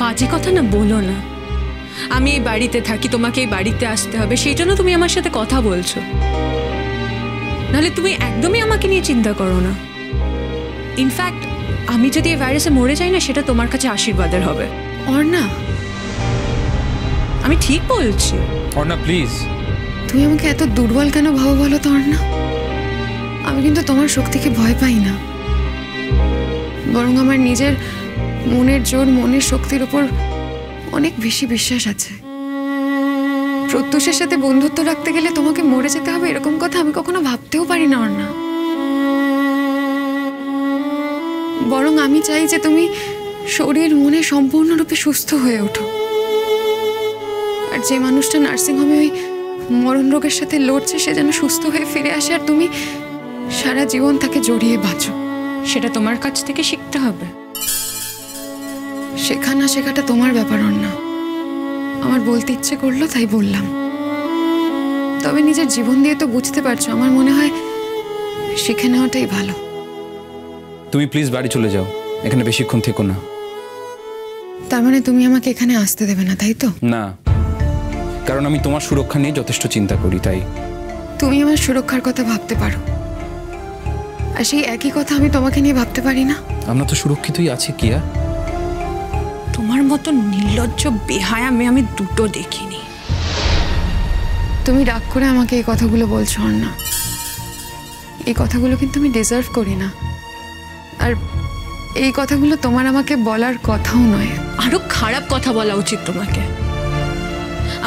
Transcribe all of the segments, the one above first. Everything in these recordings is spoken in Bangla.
বাজে কথা না বলো না। আমি এই বাড়িতে থাকি, তোমাকে এই বাড়িতে আসতে হবে, সেই জন্য তুমি আমার সাথে কথা বলছো। নাহলে তুমি একদমই আমাকে নিয়ে চিন্তা করো না। ইনফ্যাক্ট আমি যদি এই ভাইরাসে মরে যাই না, সেটা তোমার কাছে আশীর্বাদের হবে। অর্ণা, আমি ঠিক বলছি। অর্ণা প্লিজ। তুমি আমাকে এত দুর্বল কেন ভাবো বলো তো অর্ণা? আমি কিন্তু তোমার শক্তিকে ভয় পাই না, বরং আমার নিজের মনের জোর, মনের শক্তির উপর অনেক বেশি বিশ্বাস আছে। প্রত্যুষের সাথে বন্ধুত্ব রাখতে গেলে তোমাকে মরে যেতে হবে এরকম কথা আমি কখনো ভাবতেও পারি না অর্ণা। বরং আমি চাই যে তুমি শরীর মনে সম্পূর্ণরূপে সুস্থ হয়ে ওঠো। আর যে মানুষটা নার্সিংহোমে ওই মরণ রোগের সাথে লড়ছে, সে যেন সুস্থ হয়ে ফিরে আসে আর তুমি সারা জীবন তাকে জড়িয়ে বাঁচো। সেটা তোমার কাছ থেকে শিখতে হবে। শেখা না শেখাটা তোমার ব্যাপার অর্ণা। আমার বলতে ইচ্ছে করলো তাই বললাম। তবে নিজের জীবন দিয়ে তো বুঝতে পারছো, আমার মনে হয় শিখে নেওয়াটাই ভালো। তুমি প্লিজ বাড়ি চলে যাও, এখানে বেশিক্ষণ থেকো না। তার মানে তুমি আমাকে এখানে আসতে দেবে না, তাই তো? না, কারণ আমি তোমার সুরক্ষা নিয়ে যথেষ্ট চিন্তা করি, তাই। তুমি আমার সুরক্ষার কথা ভাবতে পারো, আর সেই একই কথা আমি তোমাকে নিয়ে ভাবতে পারি না। আমরা তো সুরক্ষিতই আছি কিয়া। তোমার মতো নির্লজ্জ বেহায়া মেয়ে আমি দুটো দেখিনি। তুমি রাগ করে আমাকে এই কথাগুলো বলছো অর্ণা। এই কথাগুলো কিন্তু আমি ডিজার্ভ করি না, আর এই কথাগুলো তোমার আমাকে বলার কথাও নয়। আরো খারাপ কথা বলা উচিত তোমাকে।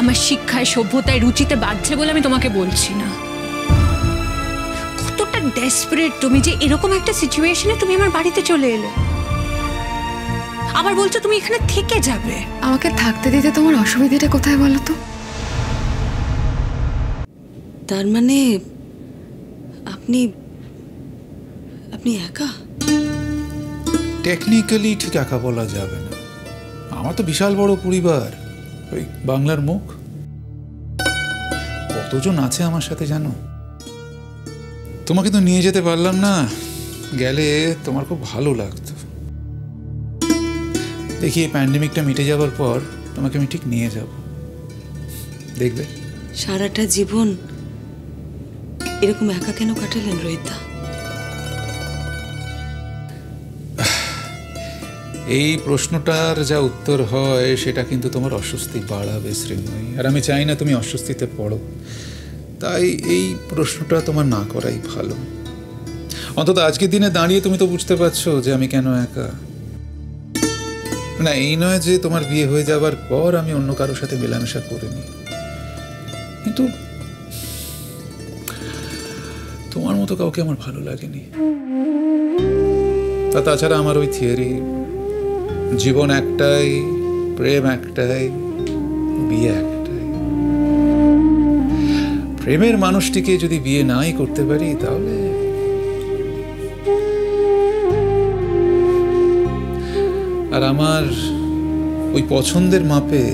আমার শিক্ষায়, সভ্যতায়, রুচিতে বাড়ছে বলে আমি তোমাকে বলছি না। কতটা ডেসপারেট তুমি যে এরকম একটা সিচুয়েশনে তুমি আমার বাড়িতে চলে এলে, আবার বলছো তুমি এখানে থেকে যাবে। আমাকে থাকতে দিতে তোমার অসুবিধাটা কোথায় বলো তো? তার মানে আপনি আপনি একা? টেকনিক্যালি ঠিক একা বলা যাবে না। আমার তো বিশাল বড় পরিবার, ওই বাংলার মুখ। কতজন আছে আমার সাথে জানো? তোমাকে তো নিয়ে যেতে পারলাম না, গেলে তোমার খুব ভালো লাগতো। দেখি এই প্যান্ডেমিকটা মিটে যাবার পর তোমাকে আমি ঠিক নিয়ে যাব, দেখবে। সারাটা জীবন এরকম একা কেন কাটালেন রোহিতদা? এই প্রশ্নটার যা উত্তর হয় সেটা কিন্তু তোমার অস্বস্তি বাড়াবে শ্রীময়ী, আর আমি চাই না তুমি অস্বস্তিতে পড়ো। তাই এই প্রশ্নটা তোমার না করাই ভালো। অন্তত আজকের দিনে দাঁড়িয়ে তুমি তো বুঝতে পারছো যে আমি কেন একা। না, এই নয় যে তোমার বিয়ে হয়ে যাবার পর আমি অন্য কারোর সাথে মেলামেশা করিনি, কিন্তু তোমার মতো কাউকে আমার ভালো লাগেনি। তাছাড়া আমার ওই থিওরি, জীবন একটাই, প্রেম একটাই, বিয়ে একটাই। প্রেমের মানুষটিকে যদি বিয়ে নাই করতে পারি, তাহলে আর আমার ওই পছন্দের মাপে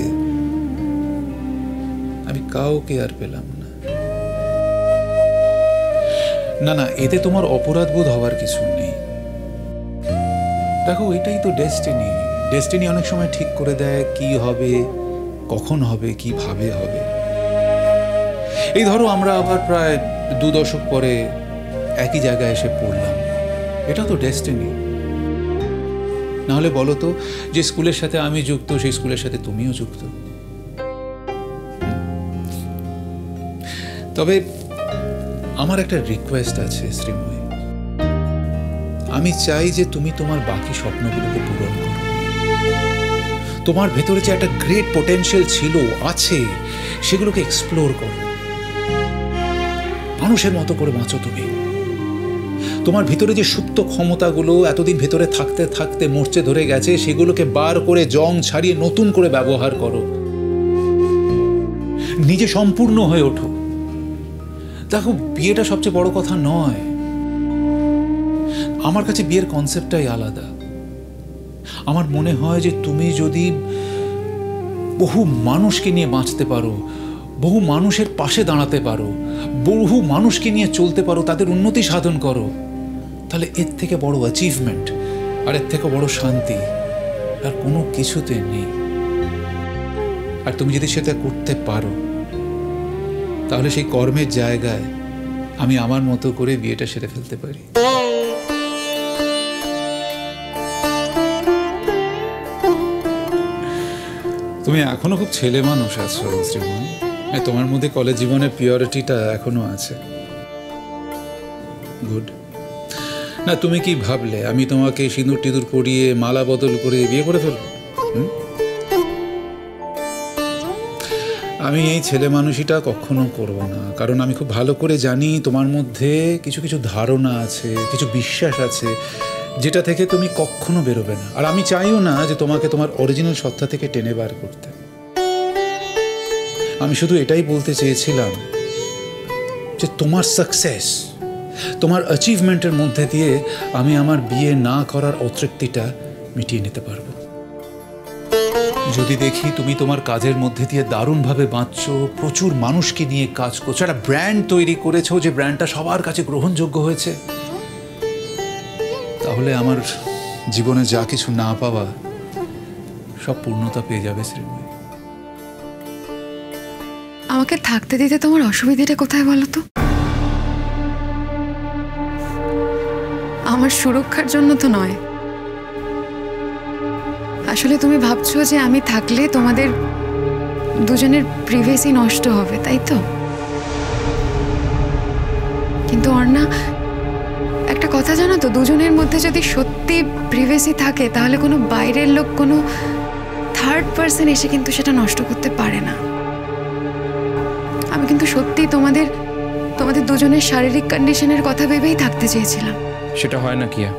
আমি কাউকে আর পেলাম না। না না, এতে তোমার অপরাধ বোধ হওয়ার কিছু নেই। দেখো, এটাই তো ডেস্টিনি। ডেস্টিনি অনেক সময় ঠিক করে দেয় কি হবে, কখন হবে, কিভাবে হবে। এই ধরো আমরা আবার প্রায় 2 দশক পরে একই জায়গায় এসে পড়লাম, এটা তো ডেস্টিনি। নাহলে বলো তো, যে স্কুলের সাথে আমি যুক্ত সেই স্কুলের সাথে তুমিও যুক্ত। তবে আমার একটা রিকোয়েস্ট আছে শ্রীময়ী, আমি চাই যে তুমি তোমার বাকি স্বপ্নগুলোকে পূরণ করো। তোমার ভেতরে যে একটা গ্রেট পোটেনশিয়াল ছিল, আছে, সেগুলোকে এক্সপ্লোর করো। মানুষের মতো করে বাঁচো তুমি। তোমার ভিতরে যে সুপ্ত ক্ষমতাগুলো এতদিন ভেতরে থাকতে থাকতে মরচে ধরে গেছে, সেগুলোকে বার করে জং ছাড়িয়ে নতুন করে ব্যবহার করো। নিজে সম্পূর্ণ হয়ে ওঠো। দেখো, বিয়েটা সবচেয়ে বড় কথা নয়। আমার কাছে বিয়ের কনসেপ্টটাই আলাদা। আমার মনে হয় যে তুমি যদি বহু মানুষকে নিয়ে বাঁচতে পারো, বহু মানুষের পাশে দাঁড়াতে পারো, বহু মানুষকে নিয়ে চলতে পারো, তাদের উন্নতি সাধন করো, তাহলে এর থেকে বড় অ্যাচিভমেন্ট আর এর থেকে বড় শান্তি আর কোনো কিছুতে নেই। আর তুমি যদি সেটা করতে পারো তাহলে সেই কর্মের জায়গায় আমি আমার মতো করে বিয়েটা সেরে ফেলতে পারি। তুমি এখনো খুব ছেলে মানুষ আছো শ্রীময়, তোমার মধ্যে কলেজ জীবনের পিওরিটিটা এখনো আছে। গুড। না তুমি কি ভাবলে আমি তোমাকে সিঁদুর টিঁদুর পরিয়ে মালা বদল করে বিয়ে করে ফেলবো? আমি এই ছেলে মানুষটা কখনো করব না, কারণ আমি খুব ভালো করে জানি তোমার মধ্যে কিছু কিছু ধারণা আছে, কিছু বিশ্বাস আছে যেটা থেকে তুমি কখনো বেরোবে না। আর আমি চাইও না যে তোমাকে তোমার অরিজিনাল সত্তা থেকে টেনে বার করতে। আমি শুধু এটাই বলতে চেয়েছিলাম যে তোমার সাকসেস, তোমার অ্যাচিভমেন্টের মধ্যে দিয়ে আমি আমার বিয়ে না করার অতৃপ্তিটা মিটিয়ে নিতে পারবো। যদি দেখি তুমি তোমার কাজের মধ্যে দিয়ে দারুণভাবে বাঁচছো, প্রচুর মানুষকে নিয়ে কাজ করছো, একটা ব্র্যান্ড তৈরি করেছো, যে ব্র্যান্ডটা সবার কাছে গ্রহণযোগ্য হয়েছে, তাহলে আমার জীবনে যা কিছু না পাওয়া সব পূর্ণতা পেয়ে যাবে শ্রীময়। আমাকে থাকতে দিতে তোমার অসুবিধাটা কোথায় বলো তো? আমার সুরক্ষার জন্য তো নয়। আসলে তুমি ভাবছো যে আমি থাকলে তোমাদের দুজনের প্রিভেসি নষ্ট হবে, তাই তো? কিন্তু অর্ণা, একটা কথা জানো তো, দুজনের মধ্যে যদি সত্যি প্রিভেসি থাকে তাহলে কোনো বাইরের লোক, কোনো থার্ড পার্সন এসে কিন্তু সেটা নষ্ট করতে পারে না। আমি কিন্তু সত্যি তোমাদের দুজনের শারীরিক কন্ডিশনের কথা ভেবেই থাকতে চেয়েছিলাম। সেটা হয় না কিয়া।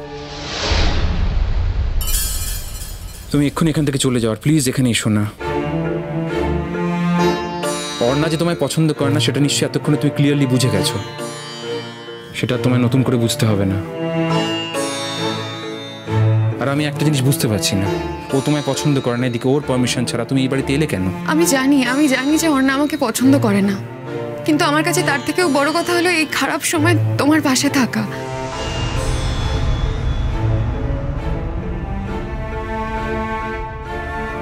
তুমি এক্ষুনি এখান থেকে চলে যাওয়ার, প্লিজ এখানে এসো না। অর্ণা যে তোমায় পছন্দ করে না সেটা নিশ্চয়ই এতক্ষণে তুমি ক্লিয়ারলি বুঝে গেছো। সেটা তোমায় নতুন করে বুঝতে হবে না। আর আমি একটা জিনিস বুঝতে পারছি না, ও তোমায় পছন্দ করে না, এদিকে ওর পারমিশন ছাড়া তুমি এই বাড়িতে এলে কেন? আমি জানি যে অর্ণা আমাকে পছন্দ করে না, কিন্তু আমার কাছে তার থেকেও বড় কথা হলো এই খারাপ সময় তোমার পাশে থাকা।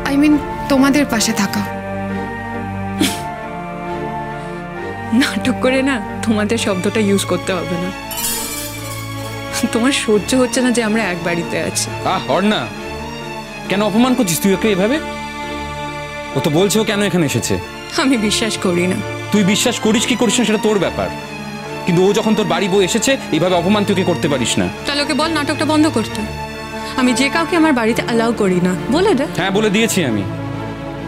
আই মিন তোমাদের পাশে থাকা। নাটক করে না তোমাদের শব্দটা ইউজ করতে হবে না। তোমার সহ্য হচ্ছে না যে আমরা এক বাড়িতে আছি। অর্ণা, কেন অপমান করছিস তুই ওকে এভাবে? ও তো বলছে ও কেন এখানে এসেছে। আমি বিশ্বাস করি না। তুই বিশ্বাস করিস কি করিস না সেটা তোর ব্যাপার, কিন্তু ও যখন তোর বাড়ি বউ এসেছে এইভাবে অপমান তুই করতে পারিস না। তাহলে ওকে বল নাটকটা বন্ধ করতে। আমি যে কাউকে আমার বাড়িতে অ্যালাউ করি না, বলে দে। হ্যাঁ বলে দিয়েছি আমি।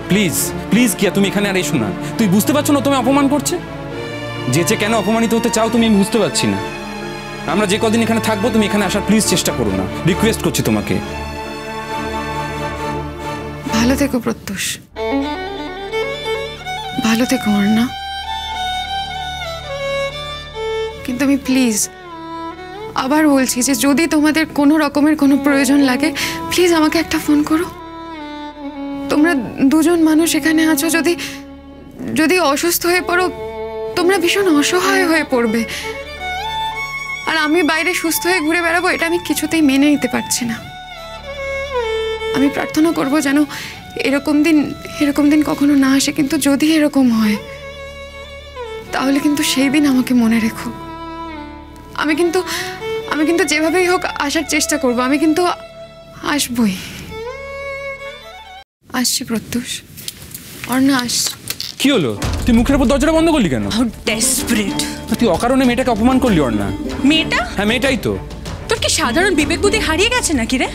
প্লিজ প্লিজ কিয়া, তুমি এখানে আর এসো না। তুই বুঝতে পারছো না তুমি অপমান করছে? যে কেন অপমানিত হতে চাও তুমি, আমি বুঝতে পারছি না। আমরা যে কদিন এখানে থাকবো তুমি এখানে আসার প্লিজ চেষ্টা করো না, রিকোয়েস্ট করছি তোমাকে। ভালো থেকো প্রত্যুষ, ভালো থেকো অর্ণা। কিন্তু আমি প্লিজ আবার বলছি যে যদি তোমাদের কোনো রকমের কোনো প্রয়োজন লাগে প্লিজ আমাকে একটা ফোন করো। তোমরা দুজন মানুষ এখানে আছো, যদি অসুস্থ হয়ে পড়ো তোমরা ভীষণ অসহায় হয়ে পড়বে। আর আমি বাইরে সুস্থ হয়ে ঘুরে বেড়াবো এটা আমি কিছুতেই মেনে নিতে পারছি না। আমি প্রার্থনা করব যেন এরকম দিন কখনো না আসে, কিন্তু যদি এরকম হয় তাহলে কিন্তু সেই দিন আমাকে মনে রেখো। আমি কিন্তু যেভাবেই হোক আসার চেষ্টা করব। আমি কিন্তু আসবই। আসছি প্রত্যুষ। অর্ণা আসছি। কি হলো? তুই মুখের উপর দরজাটা বন্ধ করলি কেন? How desperate! তুই অকারণে মেয়েটাকে অপমান করলি অর্ণা। মেয়েটা? হ্যাঁ মেয়েটাই তো। তোর কি সাধারণ বিবেক বুদ্ধি হারিয়ে গেছে নাকি রে?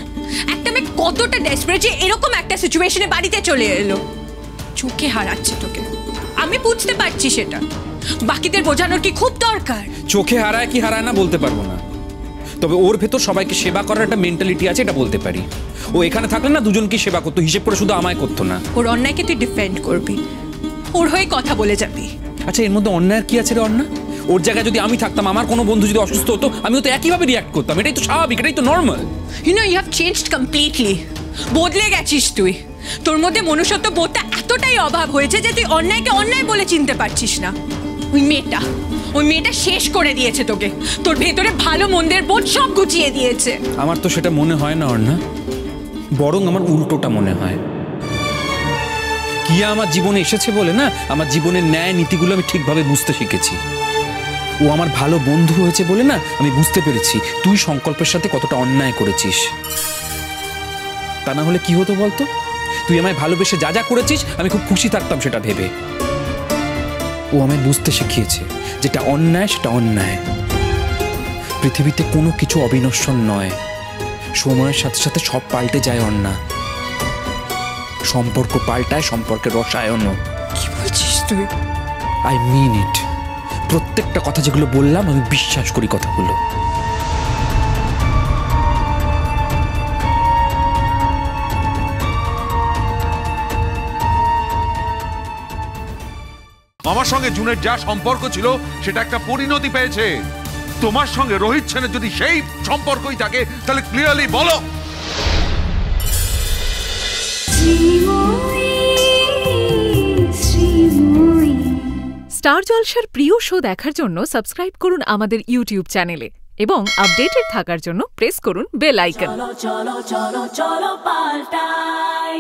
একটা মেয়ে কতটা ডেসপারেট যে এরকম একটা সিচুয়েশনে বাড়িতে চলে এলো। চোখে হারাচ্ছে তোকে, আমি বুঝতে পারছি সেটা। বাকিদের বোঝানোর কি খুব দরকার? চোখে হারায় কি হারায় না বলতে পারবো না, তবে ওর ভেতর সবাইকে সেবা করার একটা মেন্টালিটি আছে, এটা বলতে পারি। ও এখানে থাকলে না দুজনকে সেবা করতো, হিসেব করে শুধু আমায় করতো না। ওর অন্যায়কে তুই ডিফেন্ড করবি, ওর হয়ে কথা বলে যাবি। আচ্ছা এর মধ্যে অন্যায়ের কি আছে রে অন্যায়? ওর জায়গায় যদি আমি থাকতাম, আমার কোনো বন্ধু যদি অসুস্থ হতো, আমিও তো একইভাবে রিয়াক্ট করতাম। এটাই তো স্বাভাবিক, এটাই তো normal. You know you have changed completely. বদলে গেছিস তুই। তোর মধ্যে মনুষ্যত্ব বোধটা এতটাই অভাব হয়েছে যে তুই অন্যায়কে অন্যায় বলে চিনতে পারছিস না। ওই মেয়েটা শেষ করে দিয়েছে তোকে। তোর ভেতরে ভালো মন্দের বোধ সব গুছিয়ে দিয়েছে। আমার তো সেটা মনে হয় না অর্ণা। বরং আমার উল্টোটা মনে হয়। কিয়া আমার জীবনে এসেছে বলে না, আমার জীবনের ন্যায় নীতিগুলো আমি ঠিকভাবে বুঝতে শিখেছি। ও আমার ভালো বন্ধু হয়েছে বলে না আমি বুঝতে পেরেছি তুই সংকল্পের সাথে কতটা অন্যায় করেছিস। তা না হলে কি হতো বলতো? তুই আমায় ভালোবেসে যা যা করেছিস আমি খুব খুশি থাকতাম সেটা ভেবে। ও আমায় বুঝতে শিখিয়েছে যেটা অন্যায় সেটা অন্যায়। পৃথিবীতে কোনো কিছু অবিনশ্বর নয়, সময়ের সাথে সাথে সব পাল্টে যায় অন্যা। সম্পর্ক পাল্টায়, সম্পর্কের রসায়নও। কি বলছিস তুই? আই মিন ইট। প্রত্যেকটা কথা যেগুলো বললাম আমি বিশ্বাস করি কথাগুলো। আমার সঙ্গে জুনের যা সম্পর্ক ছিল সেটা একটা পরিণতি পেয়েছে। তোমার সঙ্গে রোহিত সেনের যদি সেই সম্পর্কই থাকে তাহলে ক্লিয়ারলি বলো। স্টার জলসার প্রিয় শো দেখার জন্য সাবস্ক্রাইব করুন আমাদের ইউটিউব চ্যানেলে এবং আপডেটেড থাকার জন্য প্রেস করুন বেল আইকন। চলো চলো চলো চলো পাল্টাই।